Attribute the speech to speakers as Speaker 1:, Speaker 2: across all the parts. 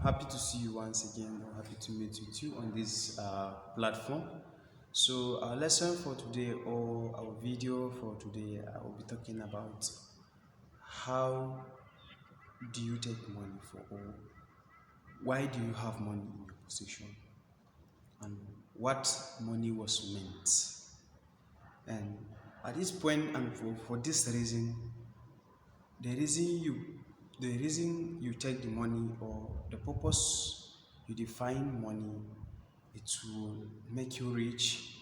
Speaker 1: happy to see you once again. I'm happy to meet with you on this platform. So our lesson for today, or our video for today, I will be talking about how do you take money for, or why do you have money in your possession, and what money was meant. And at this point, and for this reason, the reason you take the money, or the purpose you define money, it will make you rich,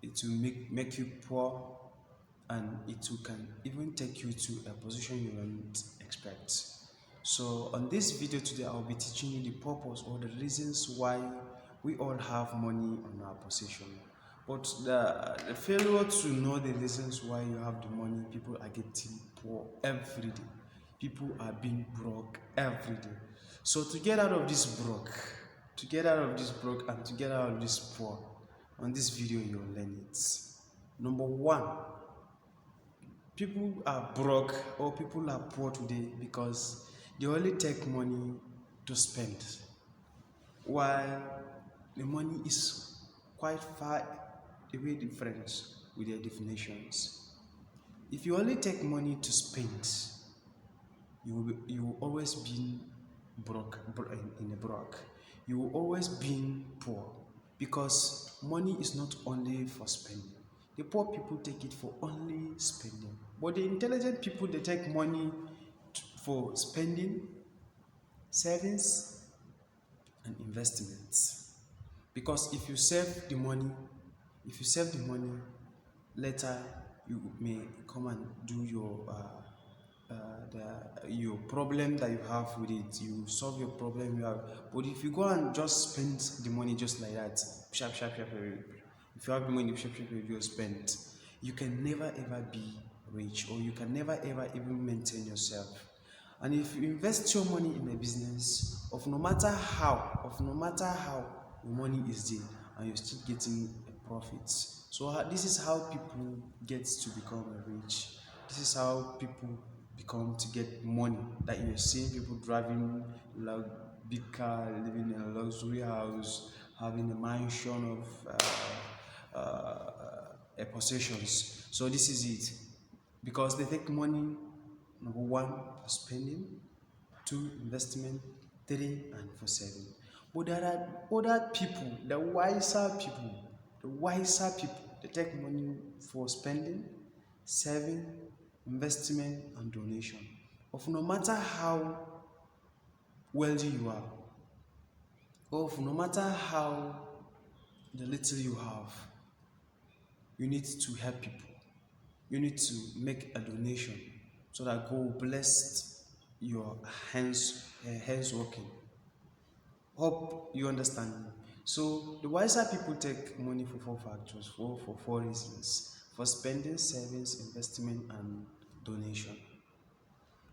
Speaker 1: it will make you poor, and it will can even take you to a position you don't expect. So on this video today, I'll be teaching you the purpose or the reasons why we all have money on our possession. But the failure to know the reasons why you have the money, people are getting poor every day. People are being broke every day. So to get out of this broke, and to get out of this poor, on this video you'll learn it. Number one, people are broke or people are poor today because they only take money to spend, while the money is quite far away different with their definitions. If you only take money to spend, you will always be broke. You will always be poor, because money is not only for spending. The poor people take it for only spending, but the intelligent people, they take money for spending, savings, and investments. Because if you save the money, later you may come and do your problem that you have with it. You solve your problem you have. But if you go and just spend the money just like that, sharp, if you have the money, you just spend, you can never ever be rich, or you can never ever even maintain yourself. And if you invest your money in a business, of no matter how the money is there, and you're still getting a profit. So this is how people get to become rich. This is how people become to get money. That you're seeing people driving like big car, living in a luxury house, having a mansion of a possessions. So this is it, because they take money, number one, for spending, two, investment, three, and for saving. But there are other people, the wiser people, they take money for spending, saving, investment, and donation. Of no matter how wealthy you are, or no matter how the little you have, you need to help people. You need to make a donation so that God will bless your hands working. Hope you understand me. So the wiser people take money for four factors, for four reasons: for spending, savings, investment, and donation.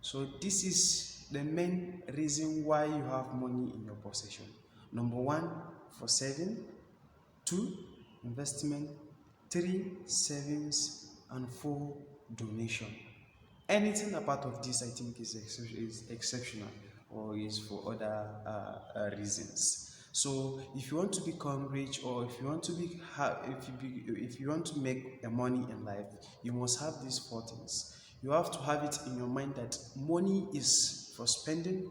Speaker 1: So this is the main reason why you have money in your possession. Number one, for saving; two, investment; three, savings; and four, donation. Anything apart of this, I think, is exceptional, or is for other reasons. So if you want to become rich, or if you want to if you want to make a money in life, you must have these four things. You have to have it in your mind that money is for spending,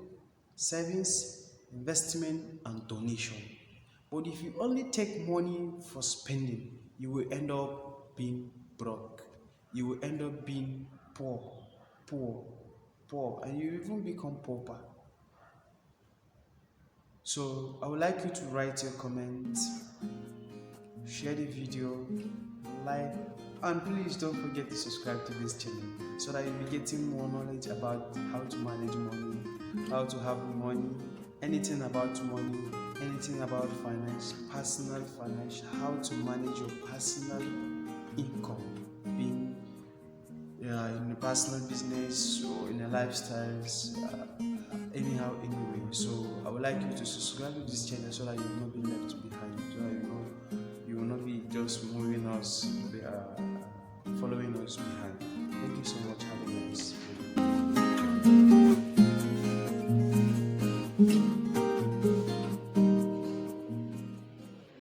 Speaker 1: savings, investment, and donation. But if you only take money for spending, you will end up being broke. You will end up being poor, and you even become pauper. So I would like you to write your comments, share the video, like, and please don't forget to subscribe to this channel, so that you'll be getting more knowledge about how to manage money, how to have money, anything about money, anything about finance, personal finance, how to manage your personal income, being in a personal business or in a lifestyles, anyhow, anyway. So I would like you to subscribe to this channel, so that you will not be left behind, so that you will not be just moving us, following us behind. Thank you so much. Have a nice